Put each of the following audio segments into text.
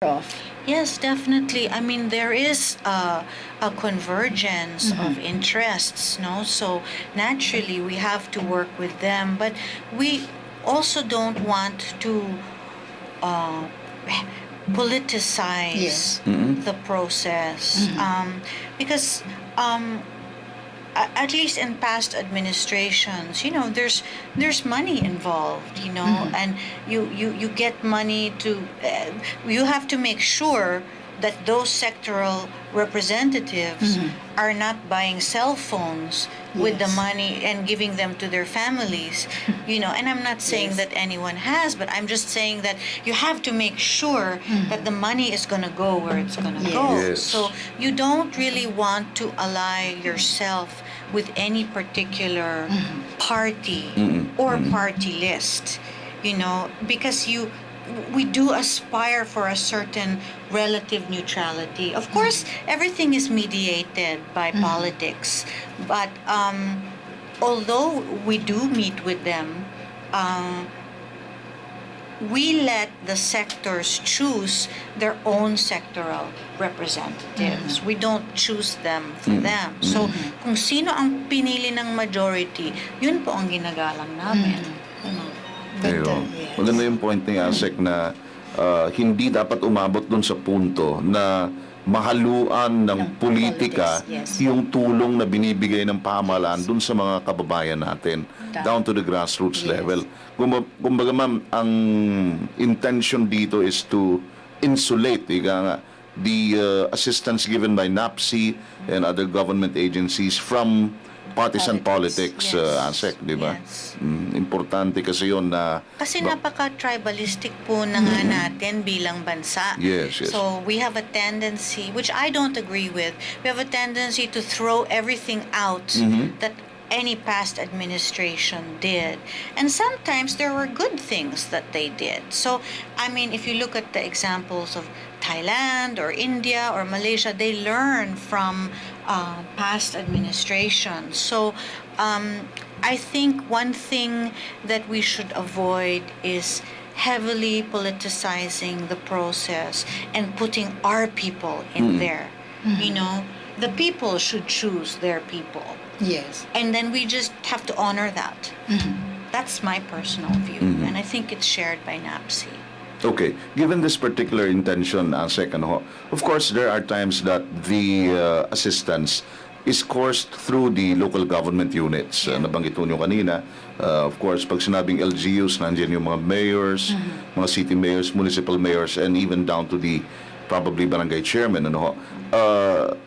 Off. Yes, definitely. I mean, there is a convergence of interests, no? So naturally, we have to work with them, but we also don't want to uh, politicize Yes. the process because at least in past administrations, there's money involved, and you get money to, you have to make sure that those sectoral representatives are not buying cell phones with the Yes. money and giving them to their families, and I'm not saying Yes. that anyone has, but I'm just saying that you have to make sure that the money is going to go where it's going to Yes. go. Yes. So you don't really want to ally yourself with any particular party or party list, because we do aspire for a certain relative neutrality. Of course, everything is mediated by politics, but although we do meet with them, we let the sectors choose their own sectoral representatives. We don't choose them for them. So, kung sino ang pinili ng majority, yun po ang ginagalang namin. But, Ayun. yes. Maganda yung point ni Asec na hindi dapat umabot dun sa punto na mahaluan ng politika politics, yes. yung tulong na binibigay ng pamahalaan dun sa mga kababayan natin, down to the grassroots Yes. level. Kumbaga ma'am, ang intention dito is to insulate the assistance given by NAPSI and other government agencies from partisan politics, Yes. Asec, di ba? Yes. Importante kasi yun na... Kasi napaka-tribalistic po na nga natin bilang bansa. Yes, yes. So we have a tendency, which I don't agree with, we have a tendency to throw everything out that any past administration did. And sometimes there were good things that they did. So, I mean, if you look at the examples of Thailand or India or Malaysia, they learn from past administrations. So, I think one thing that we should avoid is heavily politicizing the process and putting our people in there. The people should choose their people. Yes. And then we just have to honor that. That's my personal view. And I think it's shared by NAPSI. Okay, given this particular intention, Asec, of course, there are times that the assistance is coursed through the local government units. Nabanggit po nyo kanina. Of course, pag sinabing LGUs, nandiyan yung mga mayors, mga city mayors, municipal mayors, and even down to the probably barangay chairman.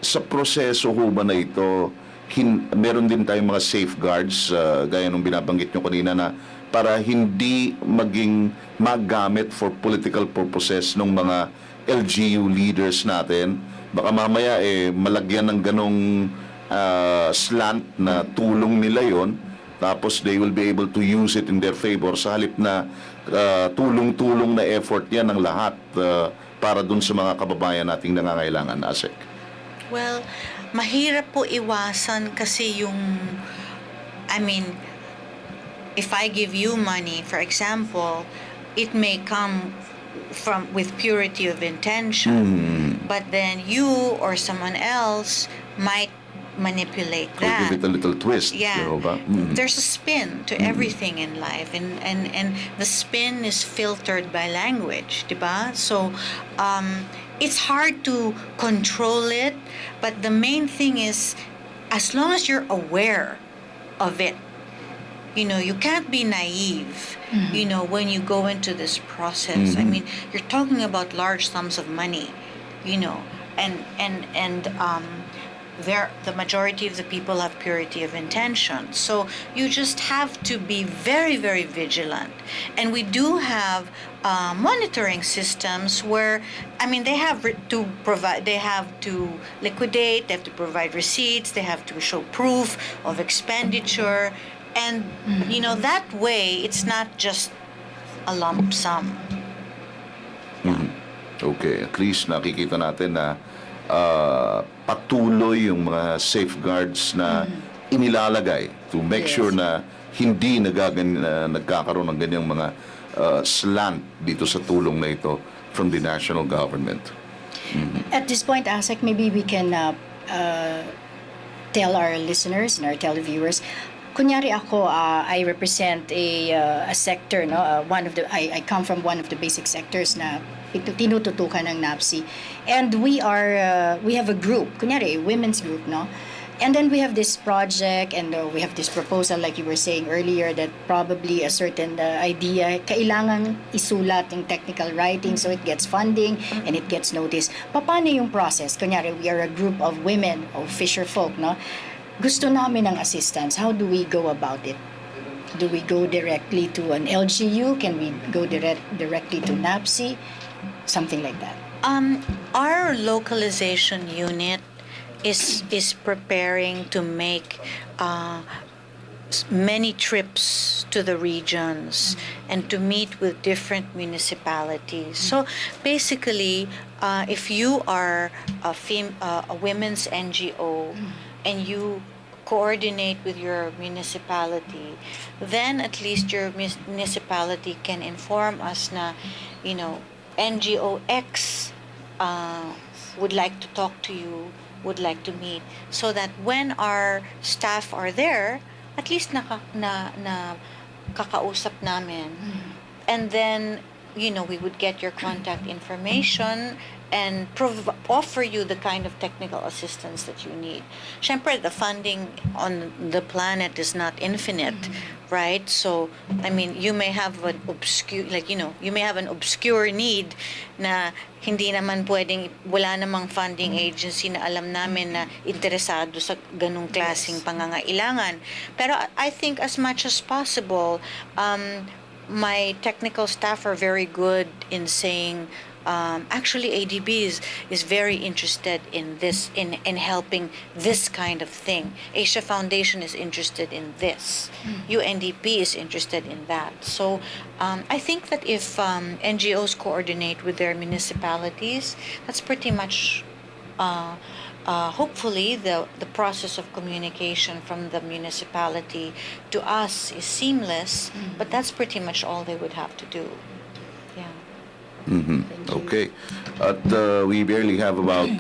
Sa proseso ho ba na ito, meron din tayong mga safeguards, gaya nung binabanggit nyo kanina, na para hindi maging magamit for political purposes ng mga LGU leaders natin. Baka mamaya malagyan ng ganong slant na tulong nila yon, tapos they will be able to use it in their favor sa halip na tulong-tulong na effort yan ng lahat para dun sa mga kababayan nating nangangailangan, Asec. Well, mahirap po iwasan kasi if I give you money, for example, it may come with purity of intention, but then you or someone else might manipulate Could that. give it a little twist. Yeah, di ba? there's a spin to everything in life, and the spin is filtered by language, diba? So it's hard to control it, but the main thing is, as long as you're aware of it, you can't be naive, when you go into this process. I mean, you're talking about large sums of money, and the majority of the people have purity of intention. So you just have to be very, very vigilant. And we do have monitoring systems where, they have to provide, they have to liquidate, they have to provide receipts, they have to show proof of expenditure. And, that way, it's not just a lump sum. Okay, at least nakikita natin na patuloy yung mga safeguards na inilalagay to make Yes. sure na hindi nagkakaroon ng ganyang mga slant dito sa tulong na ito from the national government. At this point, Asec, maybe we can tell our listeners and our televiewers. Kunyari ako, I represent a sector, no? I come from one of the basic sectors na tinututukan ng NAPSI. And we have a group, kunyari, a women's group, no? And then we have this project and we have this proposal, like you were saying earlier, that probably a certain idea, kailangan isulat in technical writing so it gets funding and it gets noticed. Paano yung process? Kunyari, we are a group of women, of fisher folk, no? Gusto namin ng assistance. How do we go about it? Do we go directly to an LGU? Can we go directly to NAPSI? Something like that. Our localization unit is preparing to make many trips to the regions and to meet with different municipalities. So basically, if you are a women's NGO and you coordinate with your municipality, then at least your municipality can inform us na, NGO X would like to talk to you, would like to meet, so that when our staff are there, at least kakausap namin. And then, we would get your contact information and offer you the kind of technical assistance that you need. Siyempre, the funding on the planet is not infinite, right? So, you may have an obscure, you may have an obscure need na hindi naman pwedeng, wala namang funding agency na alam namin na interesado sa ganung klaseng pangangailangan. Pero I think as much as possible, my technical staff are very good in saying, actually ADB is very interested in this, in helping this kind of thing. Asia Foundation is interested in this. UNDP is interested in that. So I think that if NGOs coordinate with their municipalities, that's pretty much hopefully the process of communication from the municipality to us is seamless, but that's pretty much all they would have to do. Yeah. Okay. At we barely have about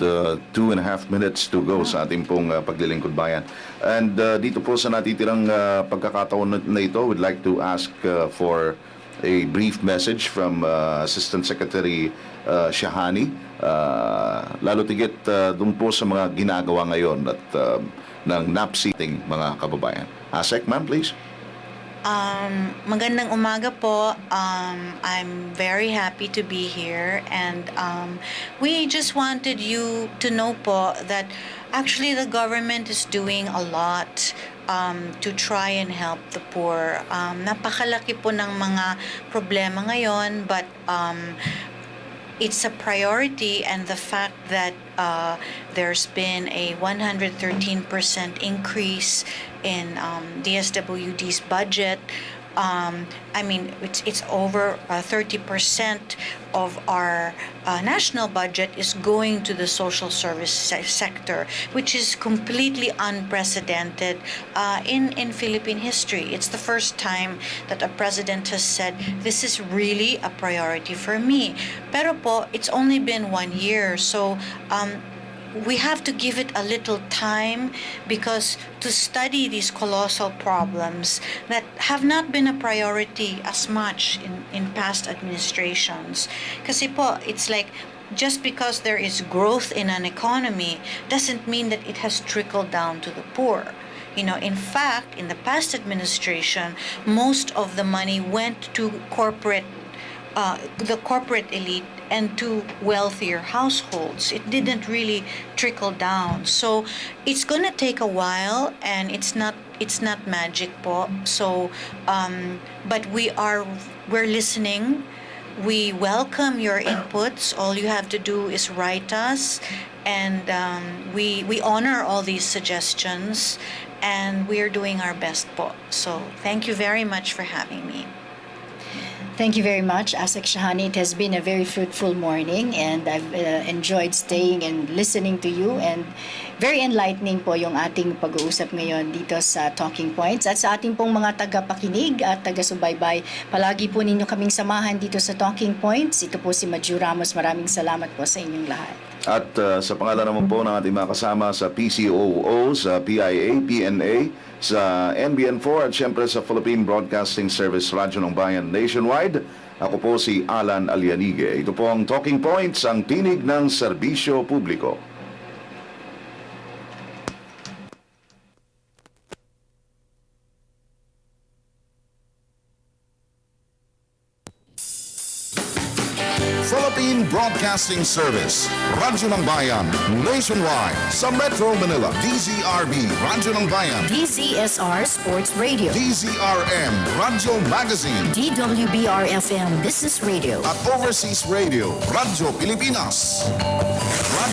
2.5 minutes to go sa ating pong paglilingkod bayan. And dito po sa natitirang pagkakataon na ito, we'd like to ask for a brief message from Assistant Secretary Shahani, lalo tigit dun po sa mga ginagawa ngayon at ng NAPSI ting mga kababayan. Asec, ma'am, please. Magandang umaga po. I'm very happy to be here, and we just wanted you to know po that actually the government is doing a lot to try and help the poor. Napakalaki po ng mga problema ngayon, but it's a priority, and the fact that there's been a 113% increase in DSWD's budget. It's over 30% of our national budget is going to the social service sector, which is completely unprecedented in Philippine history. It's the first time that a president has said, this is really a priority for me. Pero po, it's only been 1 year, so we have to give it a little time, because to study these colossal problems that have not been a priority as much in past administrations. Kasi po, it's like, just because there is growth in an economy doesn't mean that it has trickled down to the poor. In fact, in the past administration, most of the money went to the corporate elite and to wealthier households. It didn't really trickle down. So it's gonna take a while, and it's not magic po. So but we're listening. We welcome your inputs. All you have to do is write us, and we honor all these suggestions, and we're doing our best po. So thank you very much for having me. Thank you very much, Asec Shahani. It has been a very fruitful morning, and I've enjoyed staying and listening to you, and very enlightening po yung ating pag-uusap ngayon dito sa Talking Points. At sa ating pong mga tagapakinig at taga-subaybay, palagi po ninyo kaming samahan dito sa Talking Points. Ito po si Maju Ramos. Maraming salamat po sa inyong lahat. At sa pangalan naman po ng ating mga kasama sa PCOO, sa PIA, PNA, sa NBN-4 at syempre sa Philippine Broadcasting Service Radyo ng Bayan Nationwide, ako po si Alan Alianige. Ito po ang Talking Points, ang tinig ng serbisyo publiko. Philippine Broadcasting Service, Radyo ng Bayan, Nationwide, sa Metro Manila, DZRB, Radyo ng Bayan, DZSR Sports Radio, DZRM, Radyo Magazine, DWBR-FM Business Radio, at Overseas Radio, Radyo Pilipinas.